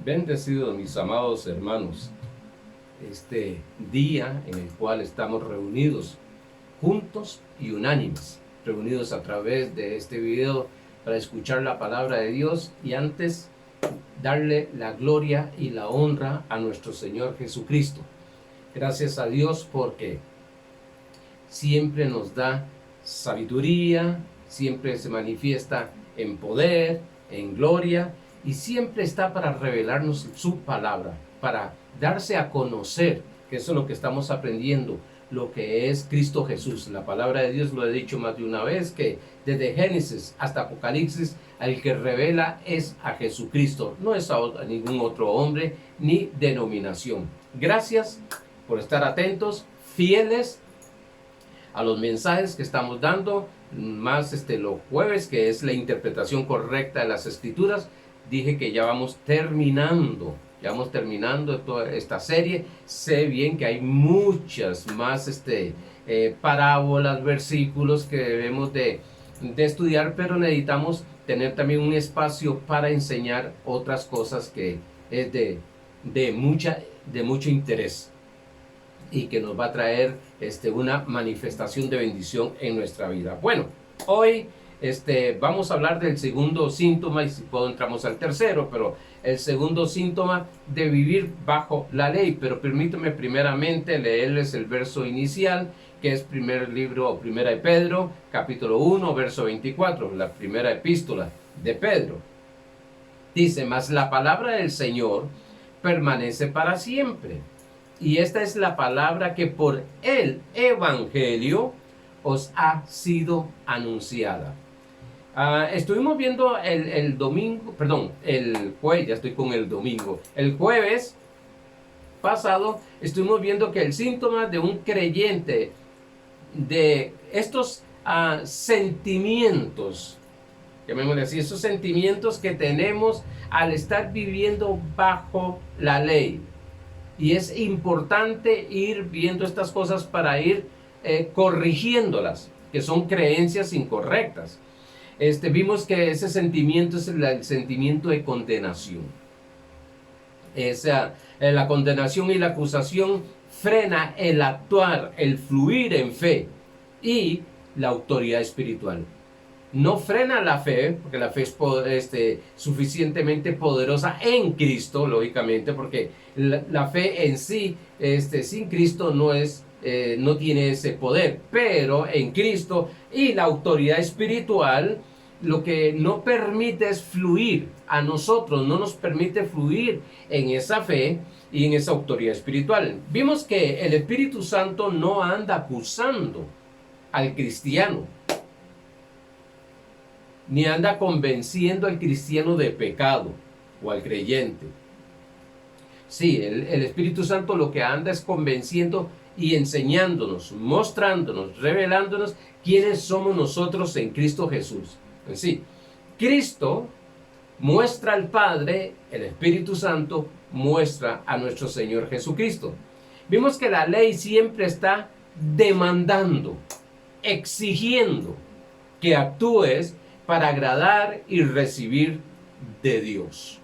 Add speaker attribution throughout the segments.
Speaker 1: Bendecidos mis amados hermanos, este día en el cual estamos reunidos juntos y unánimes, reunidos a través de este video para escuchar la palabra de Dios y antes darle la gloria y la honra a nuestro Señor Jesucristo. Gracias a Dios porque siempre nos da sabiduría, siempre se manifiesta en poder, en gloria, y siempre está para revelarnos su palabra, para darse a conocer, que eso es lo que estamos aprendiendo, lo que es Cristo Jesús. La palabra de Dios, lo he dicho más de una vez, que desde Génesis hasta Apocalipsis, al que revela es a Jesucristo, no es a ningún otro hombre ni denominación. Gracias por estar atentos, fieles a los mensajes que estamos dando, más los jueves, que es la interpretación correcta de las Escrituras. Dije que ya vamos terminando toda esta serie. Sé bien que hay muchas más parábolas, versículos que debemos de estudiar, pero necesitamos tener también un espacio para enseñar otras cosas que es de mucho interés y que nos va a traer una manifestación de bendición en nuestra vida. Bueno, hoy vamos a hablar del segundo síntoma, y si puedo entramos al tercero, pero el segundo síntoma de vivir bajo la ley. Pero permítame primeramente leerles el verso inicial, que es primera de Pedro, capítulo 1, verso 24, la primera epístola de Pedro. Dice: mas la palabra del Señor permanece para siempre. Y esta es la palabra que por el Evangelio os ha sido anunciada. Estuvimos viendo el jueves, ya estoy con el domingo. El jueves pasado estuvimos viendo que el síntoma de un creyente, de estos sentimientos, llamémosle así, esos sentimientos que tenemos al estar viviendo bajo la ley. Y es importante ir viendo estas cosas para ir corrigiéndolas, que son creencias incorrectas. Vimos que ese sentimiento es el sentimiento de condenación. La condenación y la acusación frena el actuar, el fluir en fe y la autoridad espiritual. No frena la fe, porque la fe es suficientemente poderosa en Cristo, lógicamente, porque la fe en sí, sin Cristo no tiene ese poder, pero en Cristo y la autoridad espiritual, lo que no permite es fluir a nosotros, no nos permite fluir en esa fe y en esa autoridad espiritual. Vimos que el Espíritu Santo no anda acusando al cristiano, ni anda convenciendo al cristiano de pecado o al creyente. Sí, el Espíritu Santo lo que anda es convenciendo y enseñándonos, mostrándonos, revelándonos quiénes somos nosotros en Cristo Jesús. Sí, Cristo muestra al Padre, el Espíritu Santo muestra a nuestro Señor Jesucristo. Vimos que la ley siempre está demandando, exigiendo que actúes para agradar y recibir de Dios.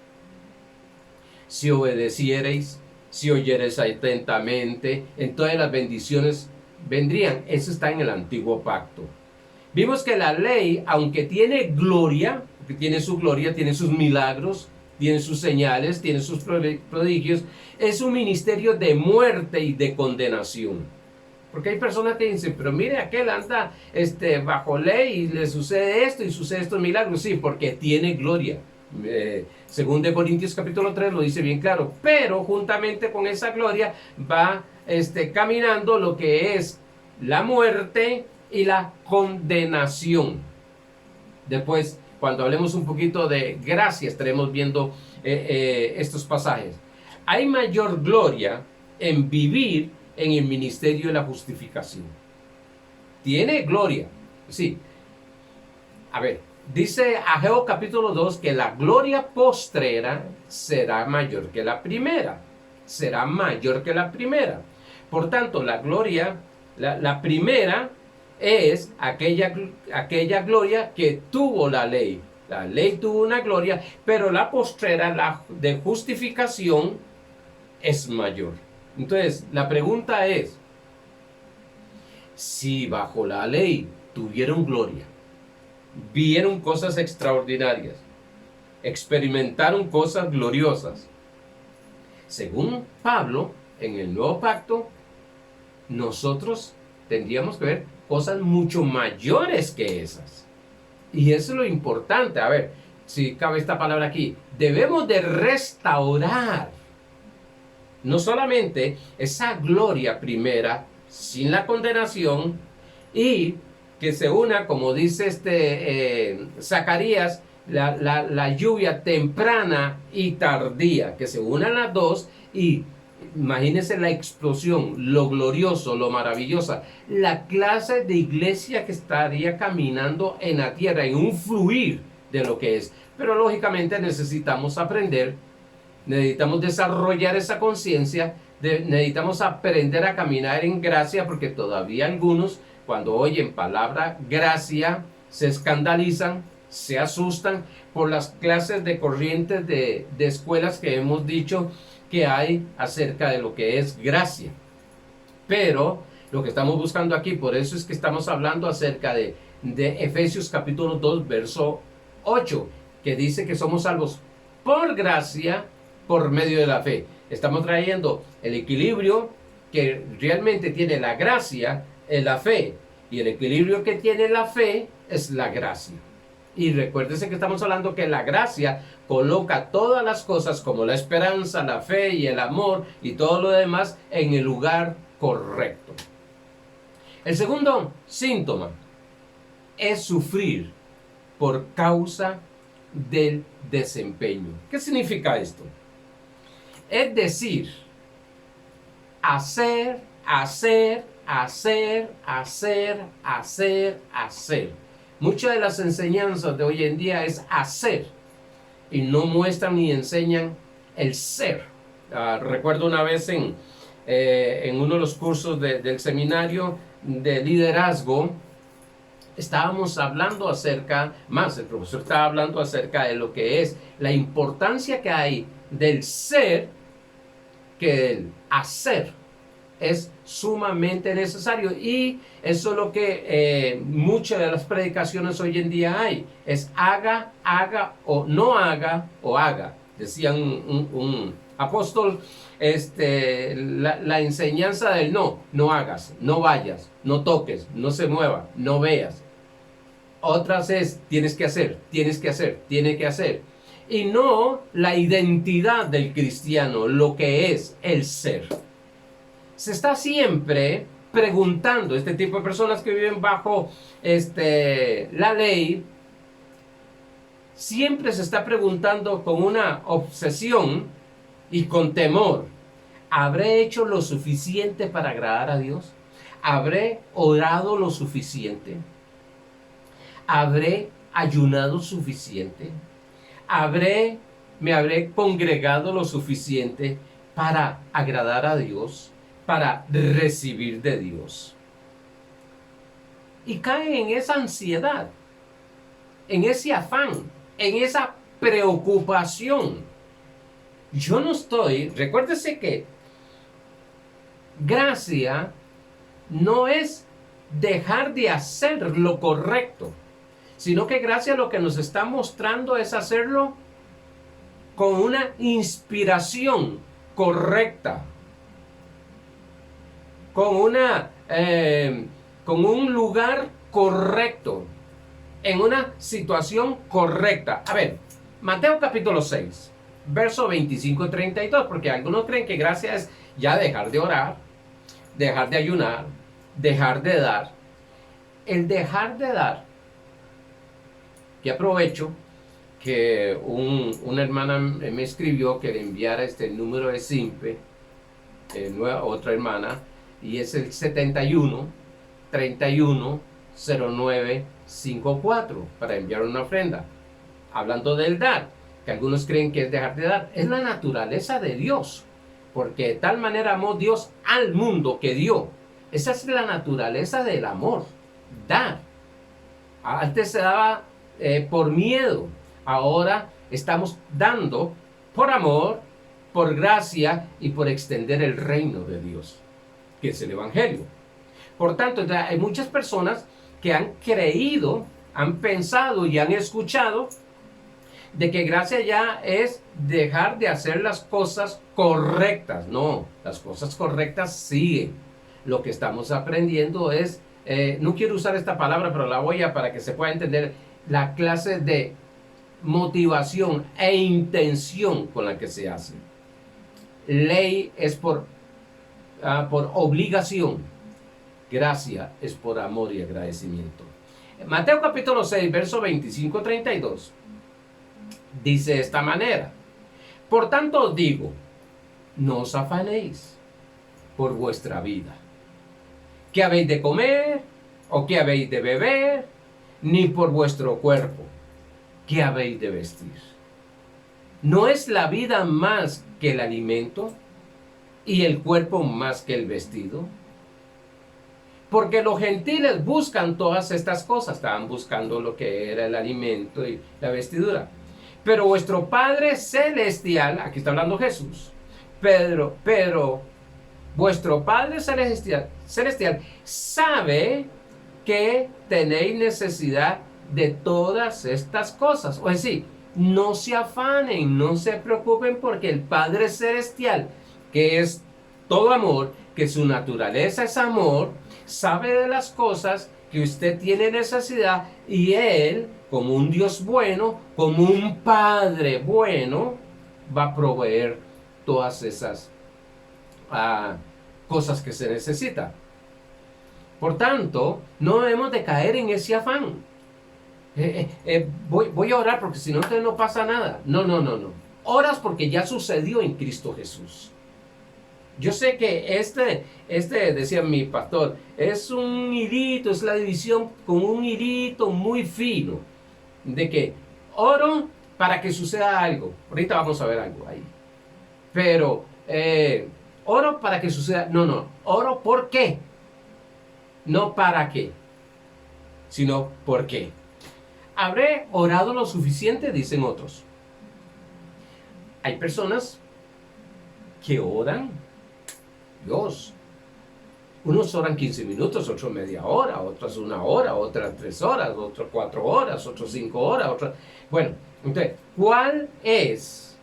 Speaker 1: Si obedeciereis, si oyereis atentamente, entonces las bendiciones vendrían. Eso está en el antiguo pacto. Vimos que la ley, aunque tiene gloria, porque tiene su gloria, tiene sus milagros, tiene sus señales, tiene sus prodigios, es un ministerio de muerte y de condenación. Porque hay personas que dicen, pero mire, aquel anda bajo ley y le sucede esto y sucede estos milagros. Sí, porque tiene gloria. Según de Corintios capítulo 3 lo dice bien claro. Pero juntamente con esa gloria va caminando lo que es la muerte y la condenación. Después, cuando hablemos un poquito de gracia, estaremos viendo estos pasajes. Hay mayor gloria en vivir en el ministerio de la justificación. Tiene gloria, sí. A ver, dice Ageo capítulo 2 que la gloria postrera será mayor que la primera. Será mayor que la primera. Por tanto, la gloria, la primera es aquella gloria que tuvo la ley. La ley tuvo una gloria, pero la postrera, la de justificación, es mayor. Entonces, la pregunta es, si bajo la ley tuvieron gloria, vieron cosas extraordinarias, experimentaron cosas gloriosas, según Pablo, en el nuevo pacto, nosotros tendríamos que ver cosas mucho mayores que esas. Y eso es lo importante. A ver, si cabe esta palabra aquí, debemos de restaurar no solamente esa gloria primera, sin la condenación, y que se una, como dice Zacarías, la lluvia temprana y tardía, que se unan las dos, y imagínense la explosión, lo glorioso, lo maravillosa, la clase de iglesia que estaría caminando en la tierra, en un fluir de lo que es. Pero lógicamente necesitamos aprender, necesitamos desarrollar esa conciencia, necesitamos aprender a caminar en gracia, porque todavía algunos, cuando oyen palabra gracia, se escandalizan, se asustan por las clases de corrientes de escuelas que hemos dicho que hay acerca de lo que es gracia. Pero lo que estamos buscando aquí, por eso es que estamos hablando acerca de Efesios capítulo 2, verso 8, que dice que somos salvos por gracia, por medio de la fe. Estamos trayendo el equilibrio que realmente tiene la gracia en la fe, y el equilibrio que tiene la fe es la gracia. Y recuérdese que estamos hablando que la gracia coloca todas las cosas como la esperanza, la fe y el amor y todo lo demás en el lugar correcto. El segundo síntoma es sufrir por causa del desempeño. ¿Qué significa esto? Es decir, hacer. Muchas de las enseñanzas de hoy en día es hacer y no muestran ni enseñan el ser. Recuerdo una vez en uno de los cursos del seminario de liderazgo, estábamos hablando acerca, el profesor estaba hablando acerca de lo que es la importancia que hay del ser, que del hacer es sumamente necesario, y eso es lo que muchas de las predicaciones hoy en día hay, es haga o no haga o haga. Decía un apóstol, la enseñanza del no hagas, no vayas, no toques, no se mueva, no veas. Otras es tienes que hacer, y no la identidad del cristiano, lo que es el ser. Se está siempre preguntando, este tipo de personas que viven bajo la ley, siempre se está preguntando con una obsesión y con temor: ¿habré hecho lo suficiente para agradar a Dios? ¿Habré orado lo suficiente? ¿Habré ayunado suficiente? ¿Me habré congregado lo suficiente para agradar a Dios, para recibir de Dios? Y cae en esa ansiedad, en ese afán, en esa preocupación. Recuérdese que gracia no es dejar de hacer lo correcto, sino que gracia lo que nos está mostrando es hacerlo con una inspiración correcta, con un lugar correcto, en una situación correcta. A ver, Mateo capítulo 6, verso 25 y 32, porque algunos creen que gracia es ya dejar de orar, dejar de ayunar, dejar de dar. El dejar de dar, que aprovecho que una hermana me escribió que le enviara este número de SIMPE, otra hermana, y es el 71 31 09 54 para enviar una ofrenda. Hablando del dar, que algunos creen que es dejar de dar, es la naturaleza de Dios, porque de tal manera amó Dios al mundo que dio. Esa es la naturaleza del amor, dar. Antes se daba por miedo, Ahora estamos dando por amor, por gracia y por extender el reino de Dios, que es el Evangelio. Por tanto, hay muchas personas que han creído, han pensado y han escuchado de que gracia ya es dejar de hacer las cosas correctas. No, las cosas correctas siguen. Lo que estamos aprendiendo es, no quiero usar esta palabra, pero la voy a para que se pueda entender, la clase de motivación e intención con la que se hace. Ley es por obligación. Gracia es por amor y agradecimiento. Mateo capítulo 6, verso 25-32 dice de esta manera: por tanto os digo, no os afanéis por vuestra vida, qué habéis de comer o qué habéis de beber, ni por vuestro cuerpo, qué habéis de vestir. ¿No es la vida más que el alimento y el cuerpo más que el vestido? Porque los gentiles buscan todas estas cosas, estaban buscando lo que era el alimento y la vestidura. Pero vuestro Padre Celestial, aquí está hablando Jesús, pero vuestro Padre Celestial sabe que tenéis necesidad de todas estas cosas. O decir, no se afanen, no se preocupen, porque el Padre Celestial, que es todo amor, que su naturaleza es amor, sabe de las cosas que usted tiene necesidad, y Él, como un Dios bueno, como un Padre bueno, va a proveer todas esas cosas que se necesitan. Por tanto, no debemos de caer en ese afán. Voy a orar porque si no, entonces no pasa nada. No. Oras porque ya sucedió en Cristo Jesús. Yo sé que este decía mi pastor, es un hilito, es la división con un hilito muy fino, de que oro para que suceda algo. Ahorita vamos a ver algo ahí. Pero, oro para que suceda, no, oro ¿por qué? No para qué, sino ¿por qué? ¿Habré orado lo suficiente? Dicen otros. Hay personas que oran, Dios. Unos oran 15 minutos, otros media hora, otros 1 hora, otras 3 horas, otros 4 horas, otros 5 horas, otros... Bueno, entonces, ¿cuál es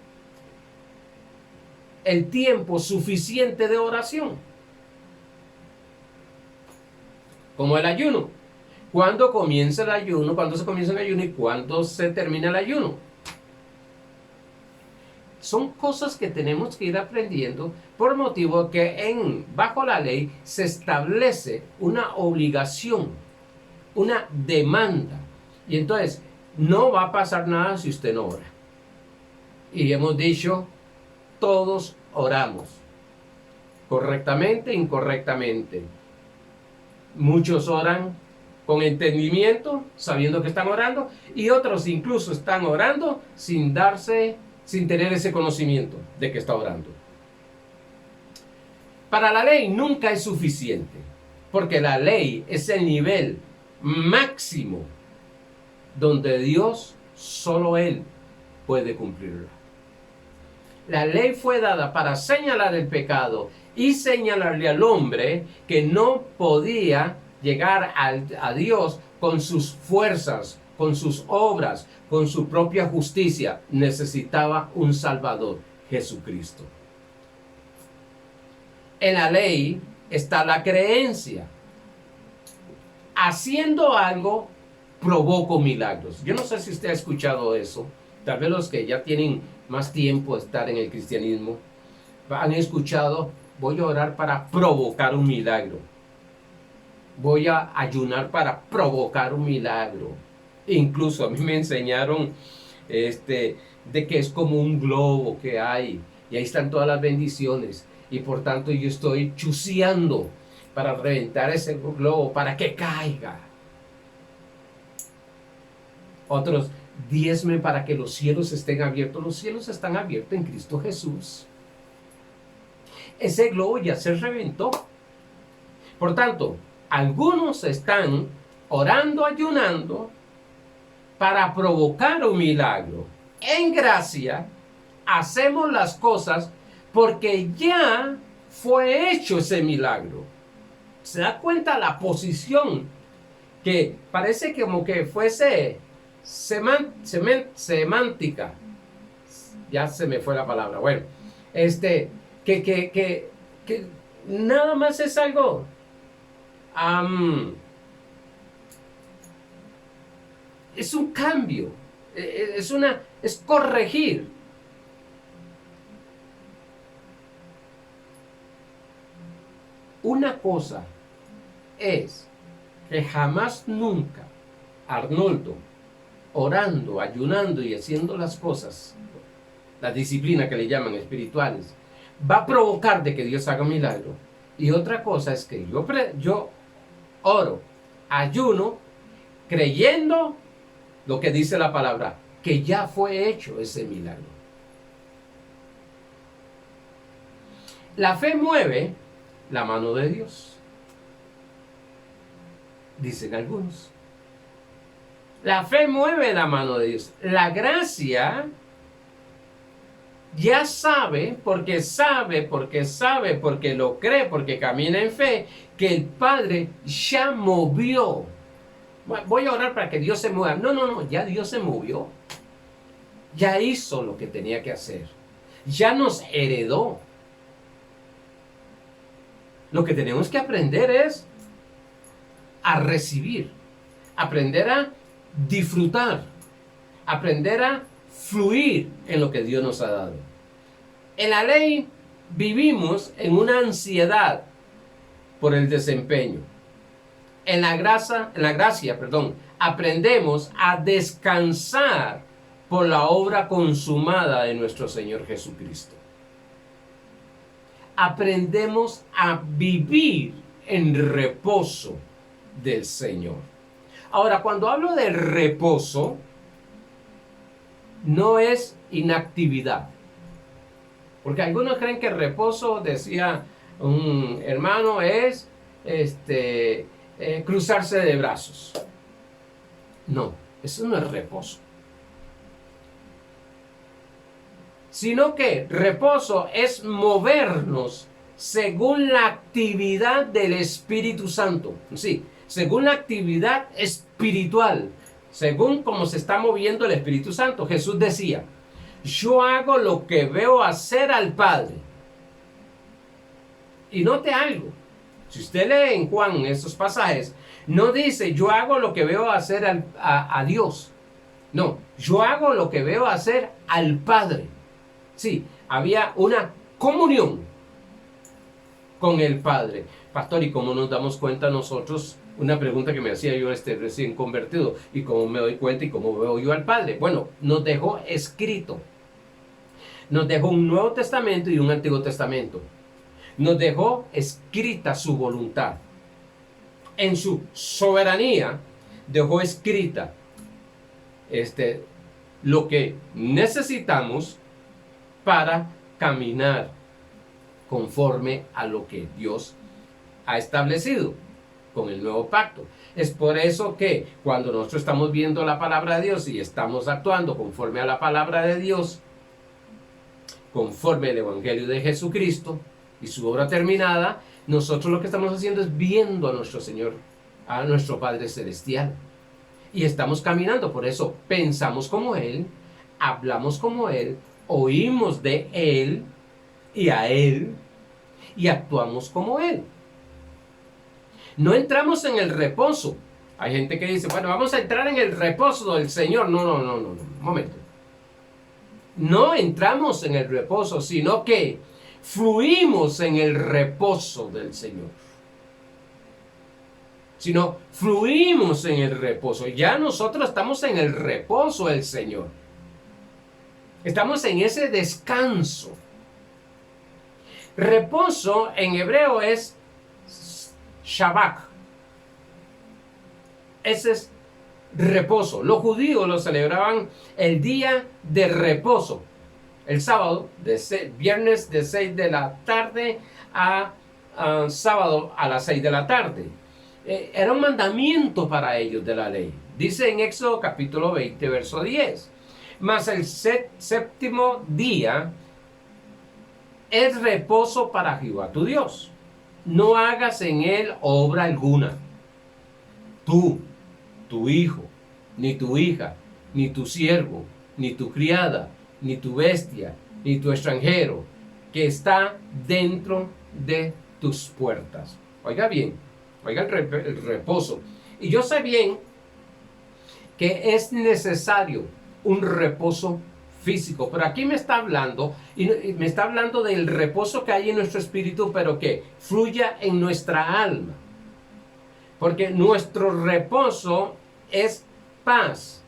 Speaker 1: el tiempo suficiente de oración? Como el ayuno. ¿Cuándo comienza el ayuno? ¿Cuándo se comienza el ayuno? ¿Y cuándo se termina el ayuno? Son cosas que tenemos que ir aprendiendo por motivo que bajo la ley se establece una obligación, una demanda. Y entonces no va a pasar nada si usted no ora. Y hemos dicho, todos oramos, correctamente e incorrectamente. Muchos oran con entendimiento, sabiendo que están orando, y otros incluso están orando sin tener ese conocimiento de que está orando. Para la ley nunca es suficiente, porque la ley es el nivel máximo donde Dios, solo Él, puede cumplirla. La ley fue dada para señalar el pecado y señalarle al hombre que no podía llegar a Dios con sus fuerzas, con sus obras, con su propia justicia. Necesitaba un Salvador, Jesucristo. En la ley está la creencia. Haciendo algo, provoco milagros. Yo no sé si usted ha escuchado eso. Tal vez los que ya tienen más tiempo de estar en el cristianismo han escuchado: voy a orar para provocar un milagro. Voy a ayunar para provocar un milagro. Incluso a mí me enseñaron de que es como un globo que hay, y ahí están todas las bendiciones, y por tanto yo estoy chuceando para reventar ese globo para que caiga. Otros: diezme para que los cielos estén abiertos. Los cielos están abiertos en Cristo Jesús. Ese globo ya se reventó. Por tanto, algunos están orando, ayunando, para provocar un milagro. En gracia hacemos las cosas porque ya fue hecho ese milagro. ¿Se da cuenta la posición? Que parece como que fuese semántica. Ya se me fue la palabra. Bueno, que nada más es algo es un cambio, es corregir. Una cosa es que jamás nunca Arnoldo, orando, ayunando y haciendo las cosas, la disciplina que le llaman espirituales, va a provocar de que Dios haga un milagro. Y otra cosa es que yo oro, ayuno, creyendo lo que dice la palabra, que ya fue hecho ese milagro. La fe mueve la mano de Dios, dicen algunos. La fe mueve la mano de Dios. La gracia ya sabe, porque lo cree, porque camina en fe, que el Padre ya movió. Voy a orar para que Dios se mueva. No, ya Dios se movió. Ya hizo lo que tenía que hacer. Ya nos heredó. Lo que tenemos que aprender es a recibir, aprender a disfrutar, aprender a fluir en lo que Dios nos ha dado. En la ley vivimos en una ansiedad por el desempeño. En la gracia, aprendemos a descansar por la obra consumada de nuestro Señor Jesucristo. Aprendemos a vivir en reposo del Señor. Ahora, cuando hablo de reposo, no es inactividad. Porque algunos creen que reposo, decía un hermano, es cruzarse de brazos. No, eso no es reposo. Sino que reposo es movernos según la actividad del Espíritu Santo. Sí, según la actividad espiritual, según cómo se está moviendo el Espíritu Santo. Jesús decía, yo hago lo que veo hacer al Padre. Y note algo, si usted lee en Juan estos pasajes, no dice yo hago lo que veo hacer a Dios. No, yo hago lo que veo hacer al Padre. Sí, había una comunión con el Padre. Pastor, ¿y cómo nos damos cuenta nosotros? Una pregunta que me hacía yo recién convertido. ¿Y cómo me doy cuenta y cómo veo yo al Padre? Bueno, nos dejó escrito. Nos dejó un Nuevo Testamento y un Antiguo Testamento. Nos dejó escrita su voluntad. En su soberanía dejó escrita lo que necesitamos para caminar conforme a lo que Dios ha establecido con el nuevo pacto. Es por eso que cuando nosotros estamos viendo la palabra de Dios y estamos actuando conforme a la palabra de Dios, conforme al Evangelio de Jesucristo y su obra terminada, nosotros lo que estamos haciendo es viendo a nuestro Señor, a nuestro Padre Celestial. Y estamos caminando, por eso pensamos como Él, hablamos como Él, oímos de Él y a Él y actuamos como Él. No entramos en el reposo. Hay gente que dice, bueno, vamos a entrar en el reposo del Señor. No, un momento. No entramos en el reposo, sino que fluimos en el reposo del Señor. Sino fluimos en el reposo. Ya nosotros estamos en el reposo del Señor. Estamos en ese descanso. Reposo en hebreo es Shabbat. Ese es reposo. Los judíos lo celebraban el día de reposo. El sábado, viernes de 6 de la tarde a sábado a las 6 de la tarde. Era un mandamiento para ellos de la ley. Dice en Éxodo capítulo 20, verso 10. Mas el séptimo día es reposo para Jehová tu Dios. No hagas en él obra alguna. Tú, tu hijo, ni tu hija, ni tu siervo, ni tu criada, ni tu bestia, ni tu extranjero, que está dentro de tus puertas. Oiga bien, oiga el reposo. Y yo sé bien que es necesario un reposo físico, pero aquí me está hablando, y me está hablando del reposo que hay en nuestro espíritu, pero que fluya en nuestra alma. Porque nuestro reposo es paz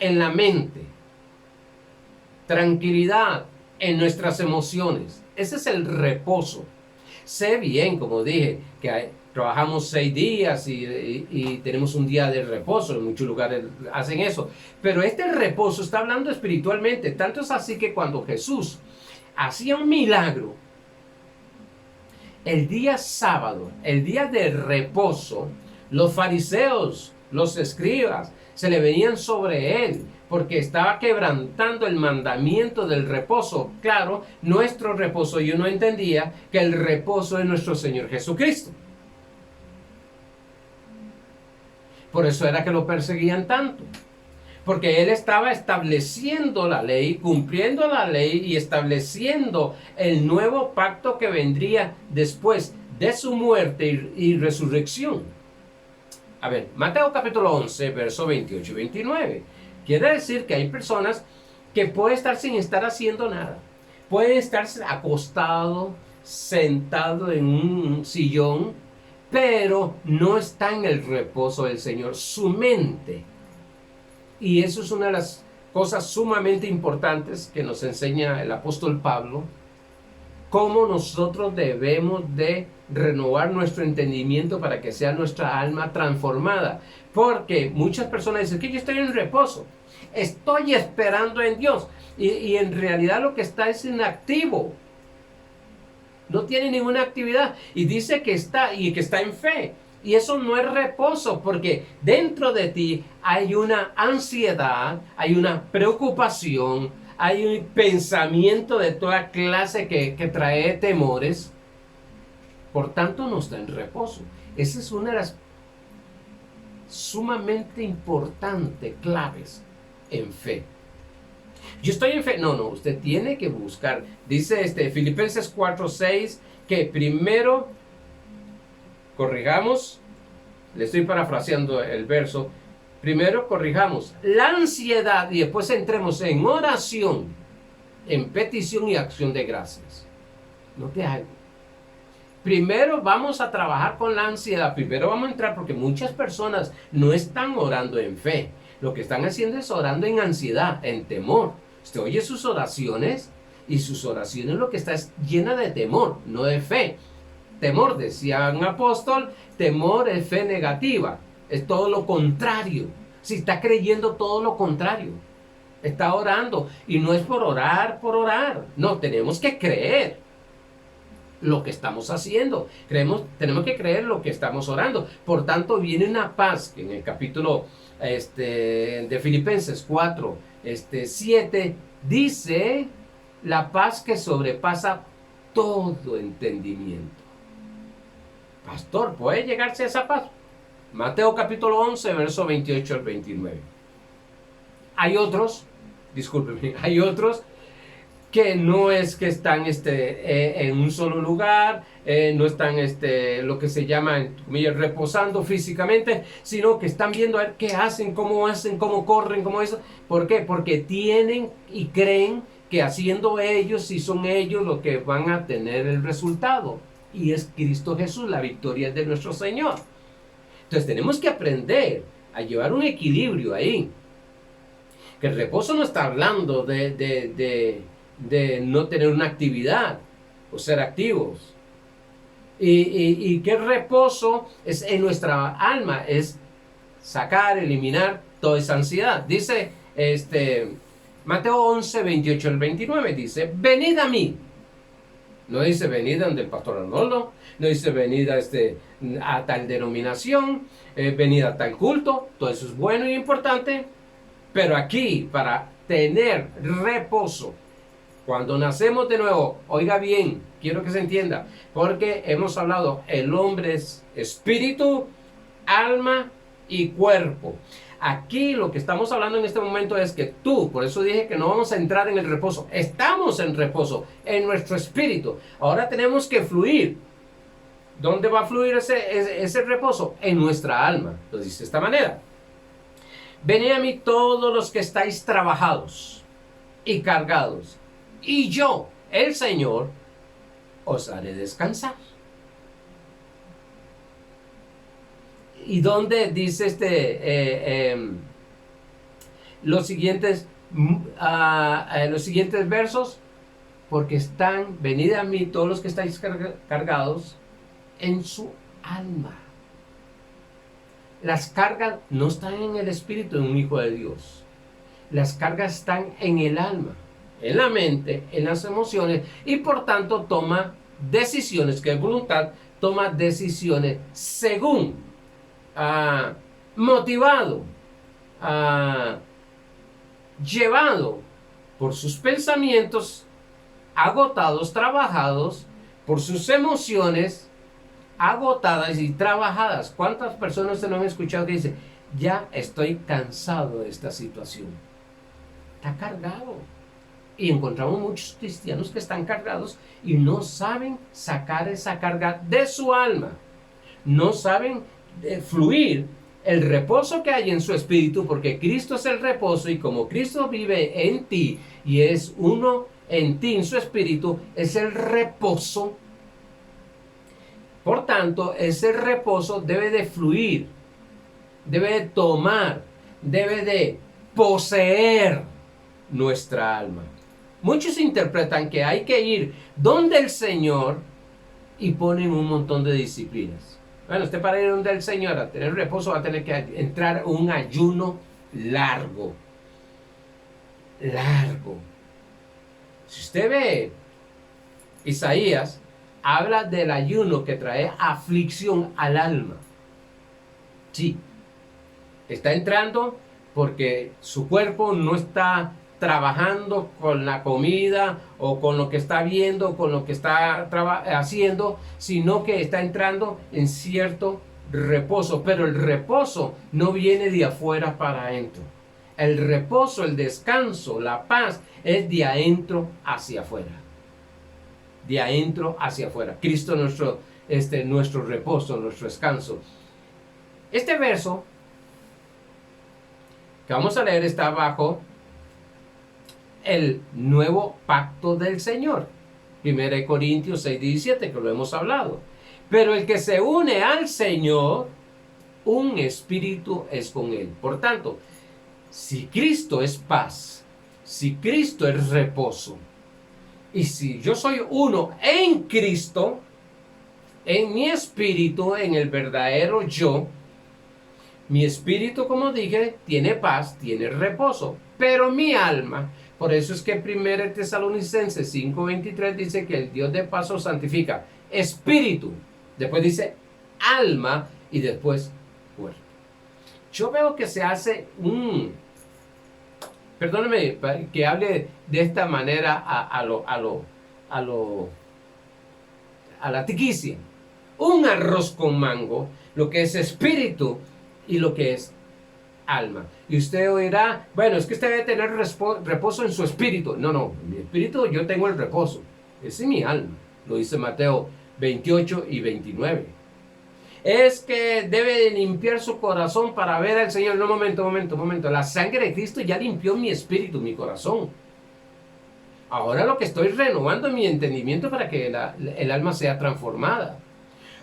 Speaker 1: en la mente, tranquilidad en nuestras emociones. Ese es el reposo. Sé bien, como dije, que trabajamos 6 días y tenemos un día de reposo. En muchos lugares hacen eso. Pero este reposo está hablando espiritualmente. Tanto es así que cuando Jesús hacía un milagro, el día sábado, el día de reposo, los fariseos, los escribas, se le venían sobre él porque estaba quebrantando el mandamiento del reposo. Claro, nuestro reposo, yo no entendía que el reposo es nuestro Señor Jesucristo. Por eso era que lo perseguían tanto. Porque él estaba estableciendo la ley, cumpliendo la ley y estableciendo el nuevo pacto que vendría después de su muerte y resurrección. A ver, Mateo capítulo 11, verso 28 y 29. Quiere decir que hay personas que pueden estar sin estar haciendo nada. Pueden estar acostado, sentado en un sillón, pero no está en el reposo del Señor. Su mente. Y eso es una de las cosas sumamente importantes que nos enseña el apóstol Pablo, cómo nosotros debemos de renovar nuestro entendimiento para que sea nuestra alma transformada. Porque muchas personas dicen que yo estoy en reposo, estoy esperando en Dios, y en realidad lo que está es inactivo, no tiene ninguna actividad, y dice que está en fe. Y eso no es reposo, porque dentro de ti hay una ansiedad, hay una preocupación, hay un pensamiento de toda clase que trae temores. Por tanto, no está en reposo. Esa es una de las sumamente importantes claves en fe. Yo estoy en fe. No, usted tiene que buscar. Dice Filipenses 4:6 que primero corrijamos, le estoy parafraseando el verso, primero corrijamos la ansiedad y después entremos en oración, en petición y acción de gracias. Note algo. Primero vamos a trabajar con la ansiedad, primero vamos a entrar porque muchas personas no están orando en fe, lo que están haciendo es orando en ansiedad, en temor. Usted oye sus oraciones y sus oraciones lo que está es llena de temor, no de fe. Temor, decía un apóstol, temor es fe negativa, es todo lo contrario. Si está creyendo todo lo contrario, está orando y no es por orar, no, tenemos que creer lo que estamos haciendo, tenemos que creer lo que estamos orando. Por tanto, viene una paz que en el capítulo de Filipenses 4, 7, dice la paz que sobrepasa todo entendimiento. Pastor, ¿puede llegarse a esa paz? Mateo capítulo 11, verso 28 al 29. Hay otros que no es que están en un solo lugar, no están lo que se llama, reposando físicamente, sino que están viendo a ver qué hacen, cómo corren, cómo eso. ¿Por qué? Porque tienen y creen que haciendo ellos, si son ellos los que van a tener el resultado. Y es Cristo Jesús, la victoria es de nuestro Señor. Entonces tenemos que aprender a llevar un equilibrio ahí. Que el reposo no está hablando de no tener una actividad o ser activos. Y que el reposo es en nuestra alma, es sacar, eliminar toda esa ansiedad. Dice Mateo 11, 28 al 29, dice: venid a mí, No dice venid donde el pastor Arnoldo, no dice venid a tal denominación, venid a tal culto. Todo eso es bueno y importante, pero aquí, para tener reposo, cuando nacemos de nuevo, oiga bien, quiero que se entienda, porque hemos hablado, el hombre es espíritu, alma y cuerpo. Aquí lo que estamos hablando en este momento es que tú, por eso dije que no vamos a entrar en el reposo, estamos en reposo, en nuestro espíritu. Ahora tenemos que fluir. ¿Dónde va a fluir ese reposo? En nuestra alma. Lo dice de esta manera. Venid a mí todos los que estáis trabajados y cargados, y yo, el Señor, os haré descansar. ¿Y dónde dice los siguientes versos? Porque venid a mí todos los que estáis cargados en su alma. Las cargas no están en el espíritu de un hijo de Dios. Las cargas están en el alma, en la mente, en las emociones, y por tanto toma decisiones, que es voluntad, toma decisiones según motivado, llevado por sus pensamientos agotados, trabajados, por sus emociones agotadas y trabajadas. ¿Cuántas personas se lo han escuchado que dicen, ya estoy cansado de esta situación? Está cargado. Y encontramos muchos cristianos que están cargados y no saben sacar esa carga de su alma. No saben fluir el reposo que hay en su espíritu, porque Cristo es el reposo, y como Cristo vive en ti y es uno en ti, en su espíritu, es el reposo. Por tanto, ese reposo debe de fluir, debe de tomar, debe de poseer nuestra alma. Muchos interpretan que hay que ir donde el Señor y ponen un montón de disciplinas. Bueno, usted para ir donde el Señor a tener reposo va a tener que entrar un ayuno largo. Largo. Si usted ve Isaías, habla del ayuno que trae aflicción al alma. Sí, está entrando porque su cuerpo no está trabajando con la comida o con lo que está viendo, con lo que está haciendo, sino que está entrando en cierto reposo. Pero el reposo no viene de afuera para adentro. El reposo, el descanso, la paz es de adentro hacia afuera. De adentro hacia afuera. Cristo nuestro reposo, nuestro descanso. Este verso que vamos a leer está bajo el nuevo pacto del Señor. 1 Corintios 6:17, que lo hemos hablado. Pero el que se une al Señor, un espíritu es con él. Por tanto, si Cristo es paz, si Cristo es reposo, y si yo soy uno en Cristo, en mi espíritu, en el verdadero yo, mi espíritu, como dije, tiene paz, tiene reposo, pero mi alma, por eso es que 1 Tesalonicenses 5:23 dice que el Dios de paz os santifica. Espíritu, después dice alma y después cuerpo. Yo veo que se hace perdóneme que hable de esta manera a la tiquicia. Un arroz con mango, lo que es espíritu y lo que es alma. Y usted oirá, bueno, es que usted debe tener reposo en su espíritu. No, en mi espíritu yo tengo el reposo. Ese es mi alma. Lo dice Mateo 28 y 29. Es que debe de limpiar su corazón para ver al Señor. No, momento. La sangre de Cristo ya limpió mi espíritu, mi corazón. Ahora lo que estoy renovando es mi entendimiento para que el alma sea transformada.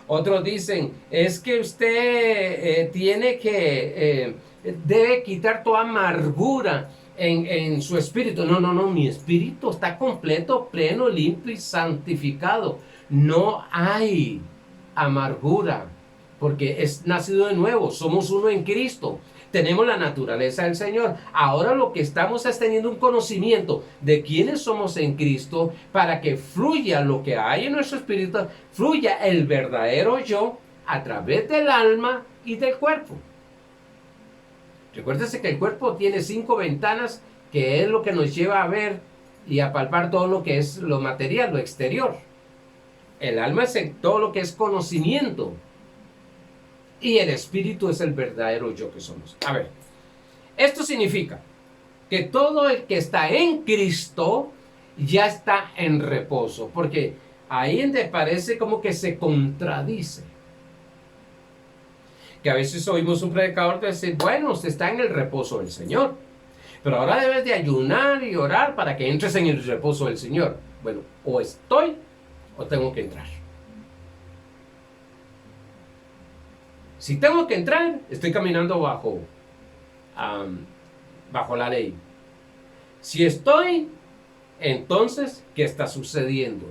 Speaker 1: Otros dicen, es que usted debe quitar toda amargura en su espíritu. No, mi espíritu está completo, pleno, limpio y santificado. No hay amargura, porque es nacido de nuevo, somos uno en Cristo. tenemos la naturaleza del Señor. Ahora lo que estamos es teniendo un conocimiento de quiénes somos en Cristo para que fluya lo que hay en nuestro espíritu, fluya el verdadero yo a través del alma y del cuerpo. Recuérdese que el cuerpo tiene 5 ventanas, que es lo que nos lleva a ver y a palpar todo lo que es lo material, lo exterior. El alma es todo lo que es conocimiento. Y el espíritu es el verdadero yo que somos. A ver, esto significa que todo el que está en Cristo ya está en reposo. Porque ahí donde parece como que se contradice. Que a veces oímos un predicador decir, bueno, usted está en el reposo del Señor, pero ahora debes de ayunar y orar para que entres en el reposo del Señor. Bueno, o estoy o tengo que entrar. Si tengo que entrar, estoy caminando bajo la ley. Si estoy, entonces, ¿qué está sucediendo?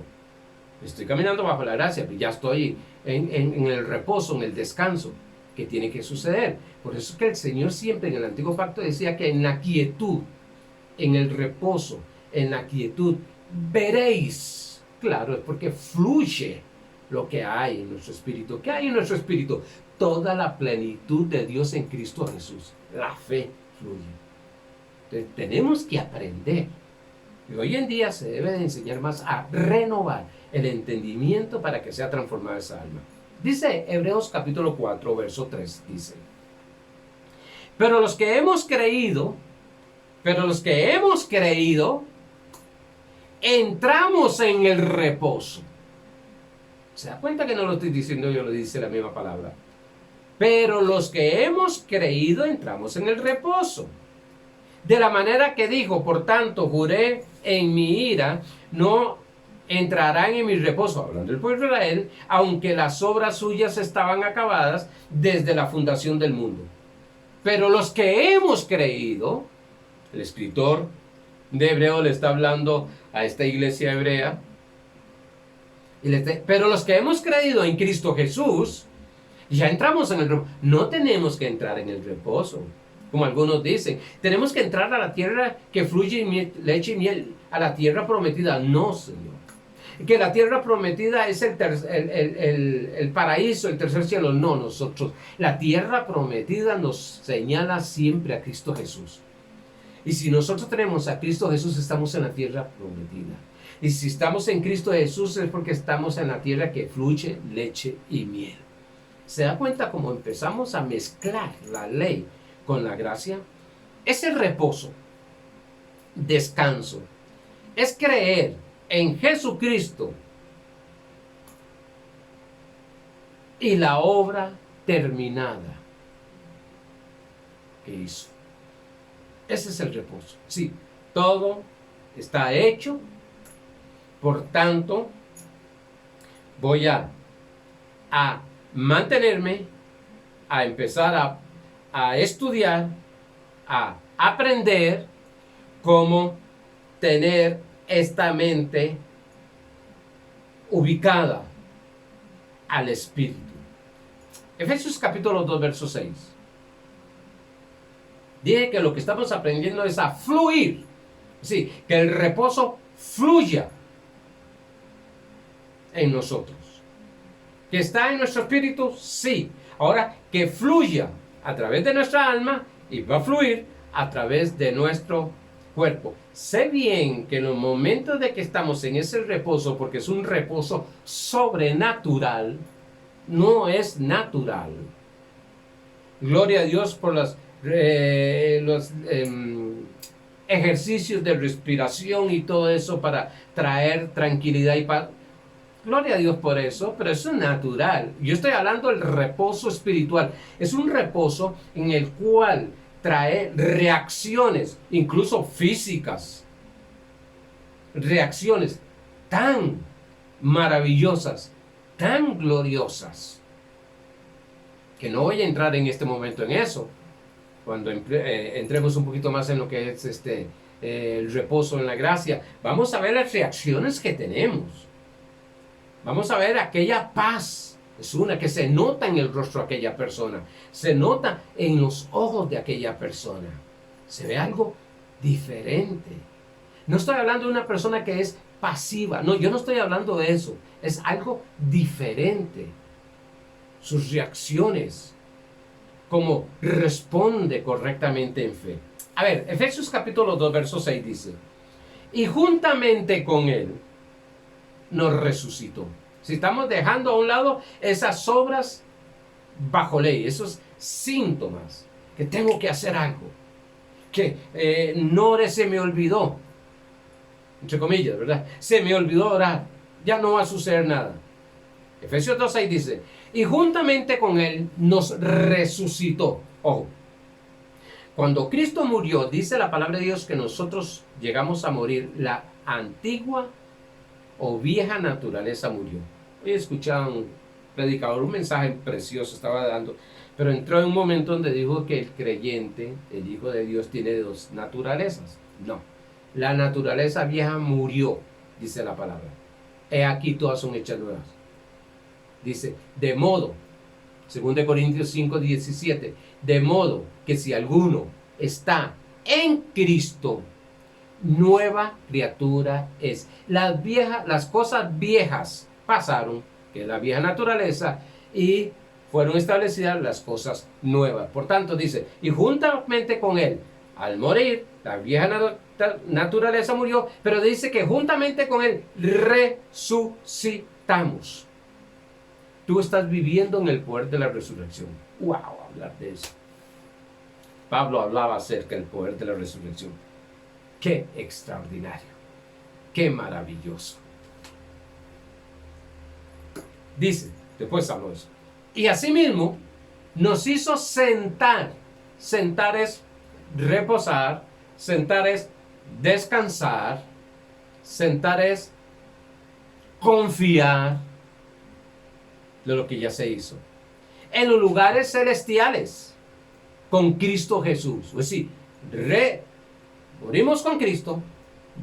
Speaker 1: Estoy caminando bajo la gracia, ya estoy en el reposo, en el descanso. Que tiene que suceder. Por eso es que el Señor siempre en el Antiguo Pacto decía que en la quietud, en el reposo, en la quietud, veréis. Claro, es porque fluye lo que hay en nuestro espíritu. ¿Qué hay en nuestro espíritu? Toda la plenitud de Dios en Cristo Jesús. La fe fluye. Entonces, tenemos que aprender. Y hoy en día se debe de enseñar más a renovar el entendimiento para que sea transformada esa alma. Dice Hebreos capítulo 4, verso 3, dice, pero los que hemos creído, entramos en el reposo. ¿Se da cuenta que no lo estoy diciendo yo, lo dice la misma palabra? Pero los que hemos creído, entramos en el reposo. De la manera que dijo, por tanto, juré en mi ira, no entrarán en mi reposo, hablando del pueblo de Israel, aunque las obras suyas estaban acabadas desde la fundación del mundo. Pero los que hemos creído, el escritor de Hebreo le está hablando a esta iglesia hebrea, pero los que hemos creído en Cristo Jesús, ya entramos en el reposo. No tenemos que entrar en el reposo, como algunos dicen. Tenemos que entrar a la tierra que fluye leche y miel, a la tierra prometida. No, Señor. Que la tierra prometida es el paraíso, el tercer cielo. No, nosotros. La tierra prometida nos señala siempre a Cristo Jesús. Y si nosotros tenemos a Cristo Jesús, estamos en la tierra prometida. Y si estamos en Cristo Jesús es porque estamos en la tierra que fluye leche y miel. ¿Se da cuenta cómo empezamos a mezclar la ley con la gracia? Es el reposo, descanso. Es creer en Jesucristo y la obra terminada que hizo. Ese es el reposo. Sí, todo está hecho. Por tanto, voy a mantenerme, a empezar a estudiar, a aprender cómo tener esta mente ubicada al Espíritu. Efesios capítulo 2, verso 6. Dije que lo que estamos aprendiendo es a fluir. Sí, que el reposo fluya en nosotros. ¿Que está en nuestro espíritu? Sí. Ahora, que fluya a través de nuestra alma y va a fluir a través de nuestro cuerpo. Sé bien que en los momentos de que estamos en ese reposo, porque es un reposo sobrenatural, no es natural. Gloria a Dios por los ejercicios de respiración y todo eso para traer tranquilidad y paz. Gloria a Dios por eso, pero eso es natural. Yo estoy hablando del reposo espiritual. Es un reposo en el cual trae reacciones, incluso físicas. Reacciones tan maravillosas, tan gloriosas, que no voy a entrar en este momento en eso. Cuando entremos un poquito más en lo que es el reposo en la gracia, vamos a ver las reacciones que tenemos. Vamos a ver aquella paz Es una que se nota en el rostro de aquella persona, se nota en los ojos de aquella persona. Se ve algo diferente. No estoy hablando de una persona que es pasiva, no, yo no estoy hablando de eso. Es algo diferente. Sus reacciones, cómo responde correctamente en fe. A ver, Efesios capítulo 2, verso 6 dice, y juntamente con él nos resucitó. Si estamos dejando a un lado esas obras bajo ley, esos síntomas, que tengo que hacer algo, que no se me olvidó, entre comillas, ¿verdad? Se me olvidó orar, ya no va a suceder nada. Efesios 2:6 dice, y juntamente con él nos resucitó. Ojo, cuando Cristo murió, dice la palabra de Dios que nosotros llegamos a morir, la antigua o vieja naturaleza murió. Hoy escuchaba un predicador, un mensaje precioso estaba dando, pero entró en un momento donde dijo que el creyente, el Hijo de Dios, tiene dos naturalezas. No, la naturaleza vieja murió, dice la palabra. He aquí todas son hechas nuevas. Dice, de modo, 2 Corintios 5:17, de modo que si alguno está en Cristo, nueva criatura es. Las cosas viejas pasaron, que es la vieja naturaleza, y fueron establecidas las cosas nuevas. Por tanto, dice, y juntamente con él, al morir, la vieja naturaleza murió, pero dice que juntamente con él resucitamos. Tú estás viviendo en el poder de la resurrección. ¡Wow! Hablar de eso. Pablo hablaba acerca del poder de la resurrección. ¡Qué extraordinario! ¡Qué maravilloso! Dice, después habló de eso. Y asimismo, nos hizo sentar. Sentar es reposar. Sentar es descansar. Sentar es confiar de lo que ya se hizo. En los lugares celestiales, con Cristo Jesús. Es decir, morimos con Cristo,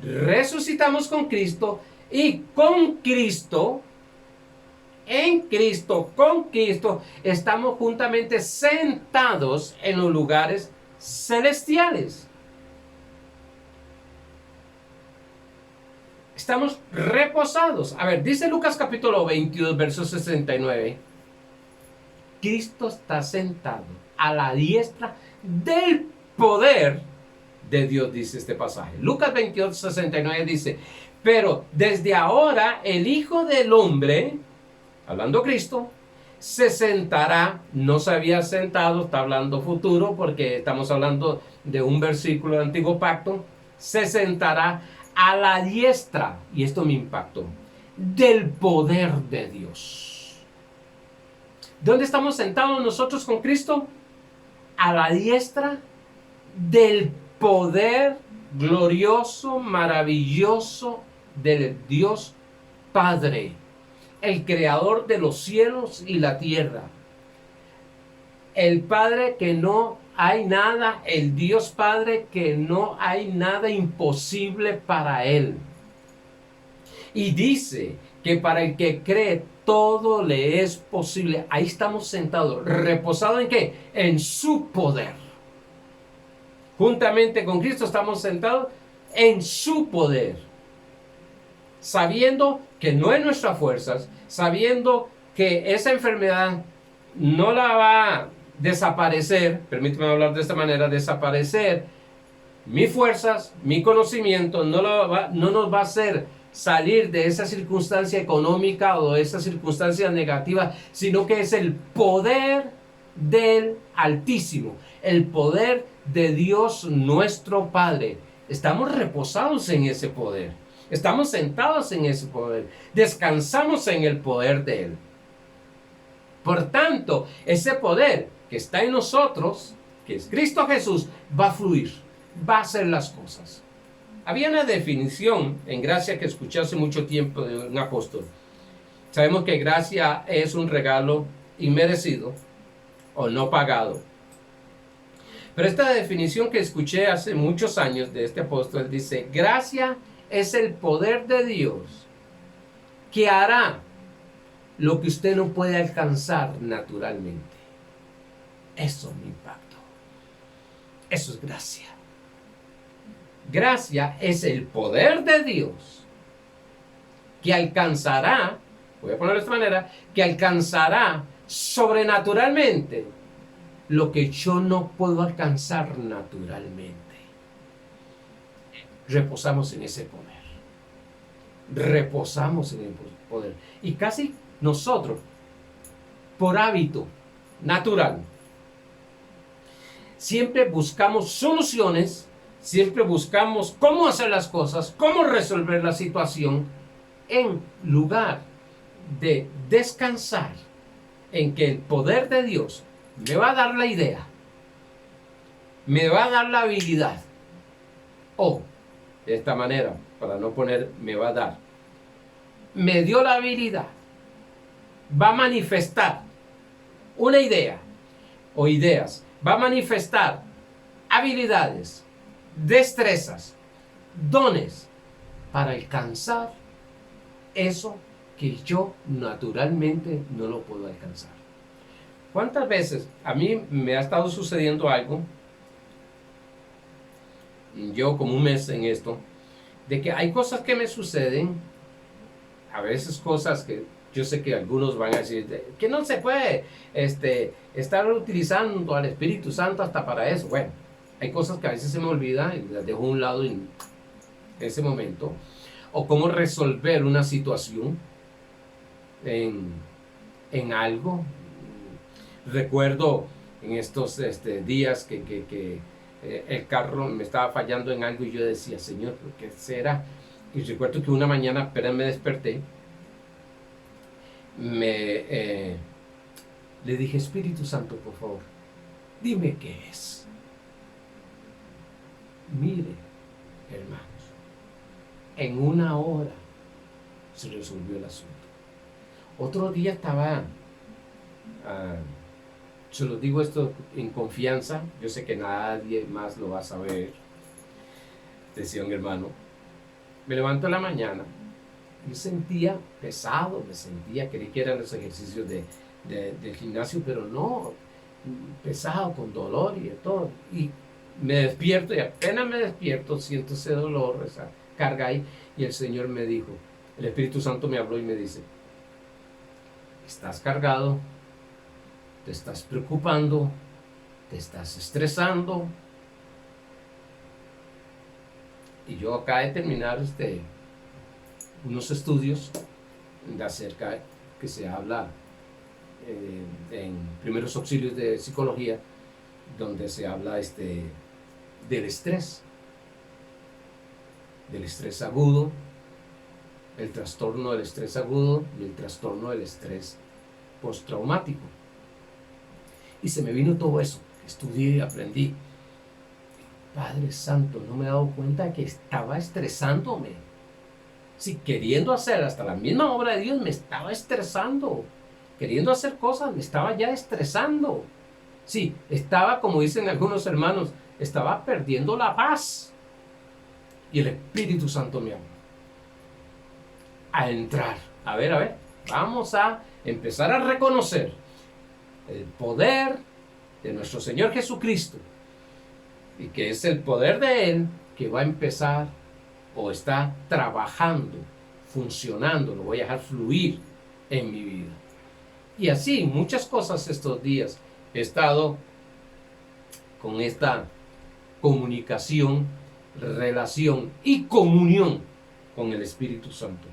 Speaker 1: resucitamos con Cristo, y con Cristo, en Cristo, con Cristo, estamos juntamente sentados en los lugares celestiales. Estamos reposados. A ver, dice Lucas capítulo 22, verso 69. Cristo está sentado a la diestra del poder de Dios, dice este pasaje. Lucas 22, 69 dice, pero desde ahora el Hijo del Hombre, hablando Cristo, se sentará, no se había sentado, está hablando futuro porque estamos hablando de un versículo del Antiguo Pacto, se sentará a la diestra, y esto me impactó, del poder de Dios. ¿Dónde estamos sentados nosotros con Cristo? A la diestra del poder glorioso, maravilloso del Dios Padre, el creador de los cielos y la tierra. El Padre que no hay nada, el Dios Padre que no hay nada imposible para Él. Y dice que para el que cree todo le es posible. Ahí estamos sentados, reposados ¿en qué? En su poder. Juntamente con Cristo estamos sentados en su poder. Sabiendo que no es nuestras fuerzas, sabiendo que esa enfermedad no la va a desaparecer, permíteme hablar de esta manera, desaparecer mis fuerzas, mi conocimiento, no nos va a hacer salir de esa circunstancia económica o de esa circunstancia negativa, sino que es el poder del Altísimo, el poder de Dios nuestro Padre. Estamos reposados en ese poder, estamos sentados en ese poder, descansamos en el poder de Él. Por tanto, ese poder que está en nosotros, que es Cristo Jesús, va a fluir, va a hacer las cosas. Había una definición en gracia que escuché hace mucho tiempo de un apóstol. Sabemos que gracia es un regalo inmerecido o no pagado. Pero esta definición que escuché hace muchos años de este apóstol dice, gracia es el poder de Dios que hará lo que usted no puede alcanzar naturalmente. Eso me impactó. Eso es gracia. Gracia es el poder de Dios que alcanzará, voy a ponerlo de esta manera, que alcanzará sobrenaturalmente lo que yo no puedo alcanzar naturalmente. Reposamos en ese poder. Reposamos en el poder. Y casi nosotros, por hábito natural, siempre buscamos soluciones, siempre buscamos cómo hacer las cosas, cómo resolver la situación, en lugar de descansar en que el poder de Dios me va a dar la idea, me va a dar la habilidad, o de esta manera, para no poner me va a dar, me dio la habilidad, va a manifestar una idea o ideas, va a manifestar habilidades, destrezas, dones para alcanzar eso que yo naturalmente no lo puedo alcanzar. ¿Cuántas veces a mí me ha estado sucediendo algo? Yo como un mes en esto, de que hay cosas que me suceden, a veces cosas que yo sé que algunos van a decir que no se puede estar utilizando al Espíritu Santo hasta para eso. Bueno, hay cosas que a veces se me olvidan y las dejo a un lado en ese momento. O cómo resolver una situación en algo. Recuerdo en estos días que el carro me estaba fallando en algo y yo decía, Señor, ¿pero qué será? Y recuerdo que una mañana apenas me desperté, le dije, Espíritu Santo, por favor, dime qué es. Mire, hermanos, en una hora se resolvió el asunto. Otro día estaba, se lo digo esto en confianza, yo sé que nadie más lo va a saber, decía un hermano, me levanto en la mañana, yo sentía pesado, creí que eran los ejercicios del gimnasio, pero no, pesado, con dolor y de todo. Y me despierto y apenas me despierto siento ese dolor, esa carga ahí, y el Señor me dijo, el Espíritu Santo me habló y me dice, estás cargado, te estás preocupando, te estás estresando. Y yo acabo de terminar unos estudios acerca que se habla en primeros auxilios de psicología, donde se habla del estrés agudo, el trastorno del estrés agudo y el trastorno del estrés postraumático. Y se me vino todo eso, estudié y aprendí. Padre Santo, no me he dado cuenta de que estaba estresándome. Sí, queriendo hacer hasta la misma obra de Dios me estaba estresando. Queriendo hacer cosas me estaba ya estresando. Sí, estaba, como dicen algunos hermanos, estaba perdiendo la paz. Y el Espíritu Santo me habló a entrar. A ver, vamos a empezar a reconocer el poder de nuestro Señor Jesucristo, y que es el poder de Él que va a empezar o está trabajando, funcionando, lo voy a dejar fluir en mi vida. Y así, muchas cosas estos días he estado con esta comunicación, relación y comunión con el Espíritu Santo.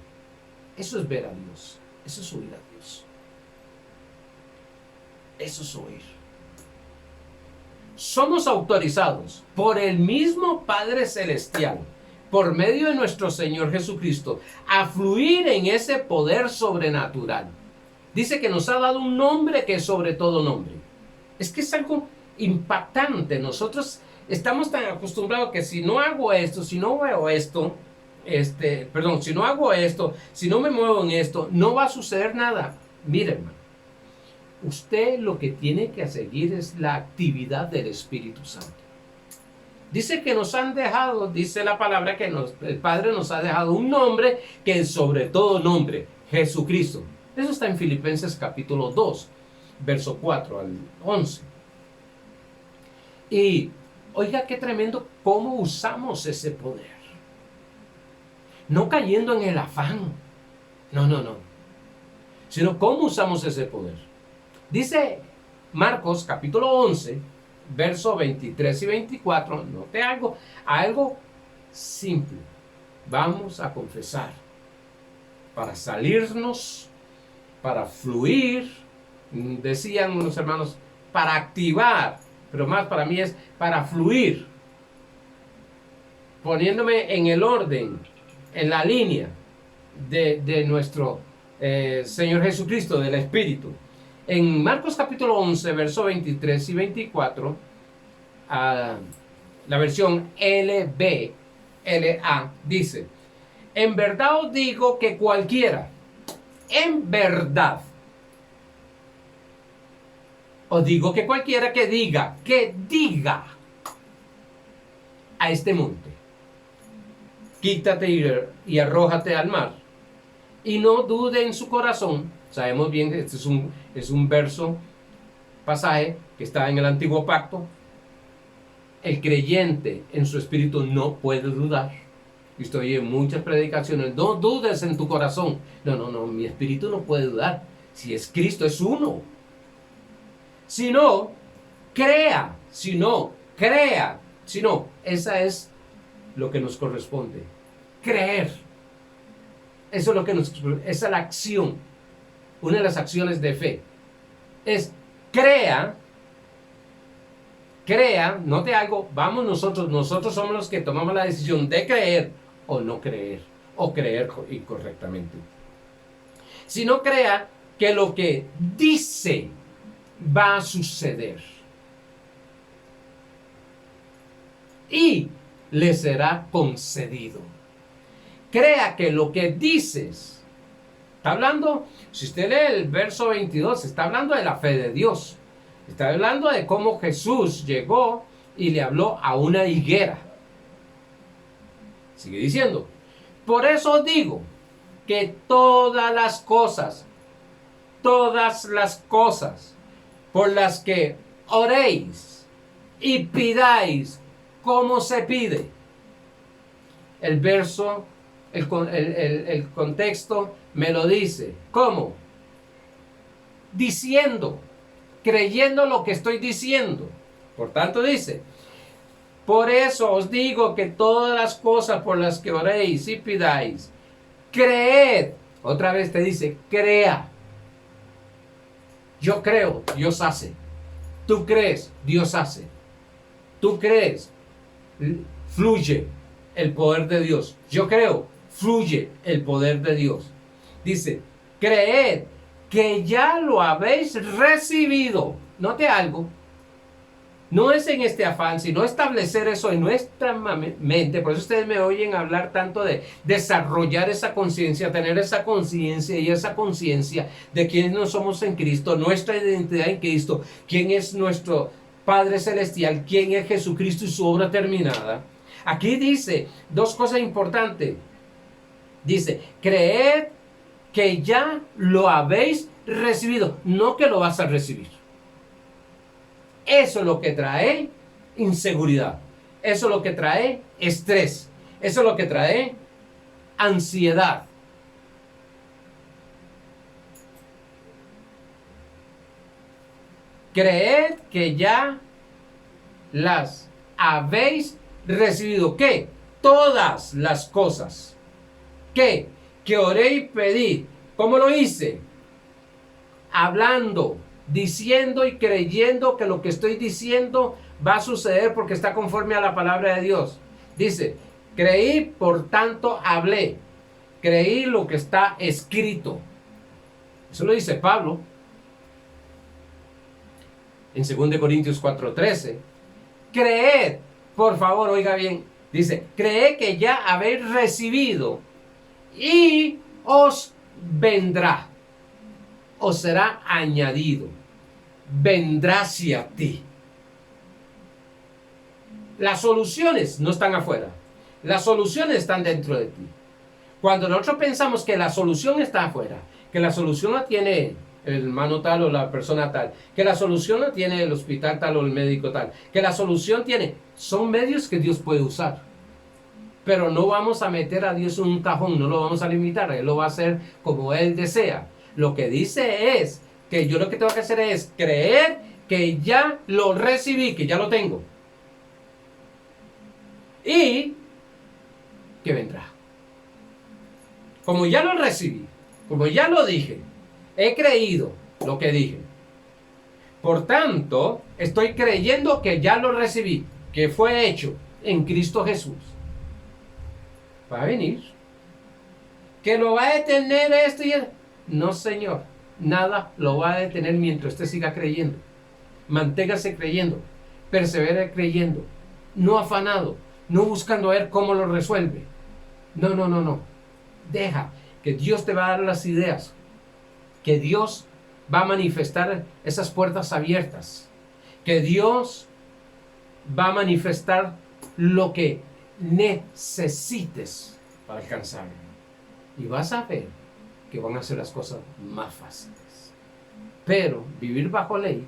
Speaker 1: Eso es ver a Dios, eso es oír a Dios. Eso es oír. Somos autorizados por el mismo Padre Celestial, por medio de nuestro Señor Jesucristo, a fluir en ese poder sobrenatural. Dice que nos ha dado un nombre que es sobre todo nombre. Es que es algo impactante. Nosotros estamos tan acostumbrados que si no hago esto, si no veo esto, si no hago esto, si no me muevo en esto, no va a suceder nada. Miren, hermano, usted lo que tiene que seguir es la actividad del Espíritu Santo. Dice que nos han dejado, dice la palabra, que el Padre nos ha dejado un nombre que es sobre todo nombre, Jesucristo. Eso está en Filipenses capítulo 2, verso 4 al 11. Y oiga qué tremendo cómo usamos ese poder. No cayendo en el afán. No. Sino cómo usamos ese poder. Dice Marcos capítulo 11, verso 23 y 24. Note algo simple. Vamos a confesar. Para salirnos, para fluir, decían unos hermanos, para activar, pero más para mí es para fluir, poniéndome en el orden, en la línea de nuestro Señor Jesucristo, del Espíritu. En Marcos capítulo 11, verso 23 y 24, la versión LBLA dice: en verdad os digo que cualquiera, en verdad, os digo que cualquiera que diga a este monte, quítate y arrójate al mar, y no dude en su corazón. Sabemos bien que este es un pasaje que está en el Antiguo Pacto. El creyente en su espíritu no puede dudar. Y estoy en muchas predicaciones: no dudes en tu corazón. No, mi espíritu no puede dudar. Si es Cristo, es uno. Si no, crea. Esa es lo que nos corresponde. Creer. Eso es lo que esa es la acción. Una de las acciones de fe es crea, note algo, vamos nosotros somos los que tomamos la decisión de creer o no creer, o creer incorrectamente. Si no, crea que lo que dice va a suceder y le será concedido. Crea que lo que dices, está hablando, si usted lee el verso 22, está hablando de la fe de Dios. Está hablando de cómo Jesús llegó y le habló a una higuera. Sigue diciendo: por eso digo que todas las cosas por las que oréis y pidáis, ¿cómo se pide? El verso, el contexto me lo dice. ¿Cómo? Diciendo, creyendo lo que estoy diciendo. Por tanto dice: por eso os digo que todas las cosas por las que oréis y pidáis, creed. Otra vez te dice, crea. Yo creo, Dios hace. Tú crees, Dios hace. Tú crees, fluye el poder de Dios. Yo creo, fluye el poder de Dios. Dice, creed que ya lo habéis recibido. Note algo. No es en este afán, sino establecer eso en nuestra mente. Por eso ustedes me oyen hablar tanto de desarrollar esa conciencia, tener esa conciencia y esa conciencia de quiénes no somos en Cristo, nuestra identidad en Cristo, quién es nuestro Padre Celestial, quién es Jesucristo y su obra terminada. Aquí dice dos cosas importantes. Dice, creed que ya lo habéis recibido, no que lo vas a recibir. Eso es lo que trae inseguridad. Eso es lo que trae estrés. Eso es lo que trae ansiedad. Creed que ya las habéis recibido. ¿Qué? Todas las cosas. ¿Qué? Que oré y pedí. ¿Cómo lo hice? Hablando, diciendo y creyendo que lo que estoy diciendo va a suceder porque está conforme a la palabra de Dios. Dice, creí, por tanto hablé. Creí lo que está escrito. Eso lo dice Pablo en 2 Corintios 4:13. Creed, por favor, oiga bien. Dice, creed que ya habéis recibido y os vendrá. O será añadido, vendrá hacia ti. Las soluciones no están afuera, las soluciones están dentro de ti. Cuando nosotros pensamos que la solución está afuera, que la solución la tiene el hermano tal o la persona tal, que la solución la tiene el hospital tal o el médico tal, que la solución tiene, son medios que Dios puede usar. Pero no vamos a meter a Dios en un cajón, no lo vamos a limitar, Él lo va a hacer como Él desea. Lo que dice es que yo lo que tengo que hacer es creer que ya lo recibí, que ya lo tengo. Y que vendrá. Como ya lo recibí, como ya lo dije, he creído lo que dije. Por tanto, estoy creyendo que ya lo recibí, que fue hecho en Cristo Jesús. Va a venir. ¿Que lo va a detener esto y el... No, Señor. Nada lo va a detener mientras usted siga creyendo. Manténgase creyendo. Persevere creyendo. No afanado. No buscando ver cómo lo resuelve. No, no, no, no. Deja que Dios te va a dar las ideas. Que Dios va a manifestar esas puertas abiertas. Que Dios va a manifestar lo que necesites para alcanzarlo. Y vas a ver que van a ser las cosas más fáciles. Pero vivir bajo ley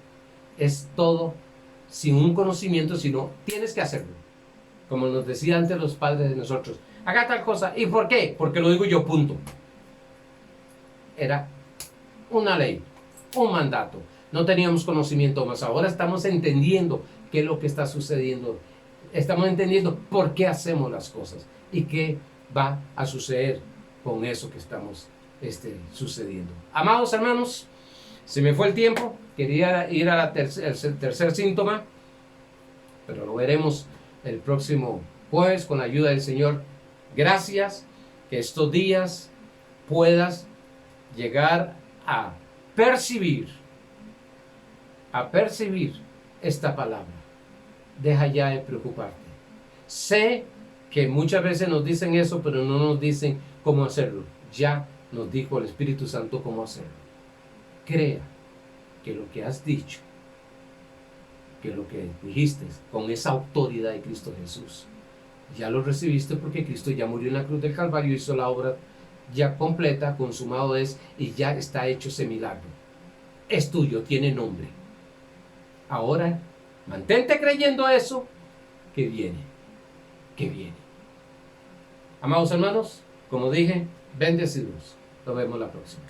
Speaker 1: es todo sin un conocimiento, sino tienes que hacerlo. Como nos decían antes los padres de nosotros. Haga tal cosa. ¿Y por qué? Porque lo digo yo, punto. Era una ley, un mandato. No teníamos conocimiento más. Ahora estamos entendiendo qué es lo que está sucediendo. Estamos entendiendo por qué hacemos las cosas y qué va a suceder con eso que estamos sucediendo. Amados hermanos, se me fue el tiempo. Quería ir al tercer síntoma, pero lo veremos el próximo jueves con la ayuda del Señor. Gracias, que estos días puedas llegar a percibir esta palabra. Deja ya de preocuparte. Sé que muchas veces nos dicen eso, pero no nos dicen cómo hacerlo. Ya nos dijo el Espíritu Santo cómo hacerlo. Crea que lo que has dicho, que lo que dijiste con esa autoridad de Cristo Jesús, ya lo recibiste porque Cristo ya murió en la cruz del Calvario, hizo la obra ya completa, consumado es, y ya está hecho ese milagro. Es tuyo, tiene nombre. Ahora, mantente creyendo eso, que viene, que viene. Amados hermanos, como dije, bendecidos. Nos vemos la próxima.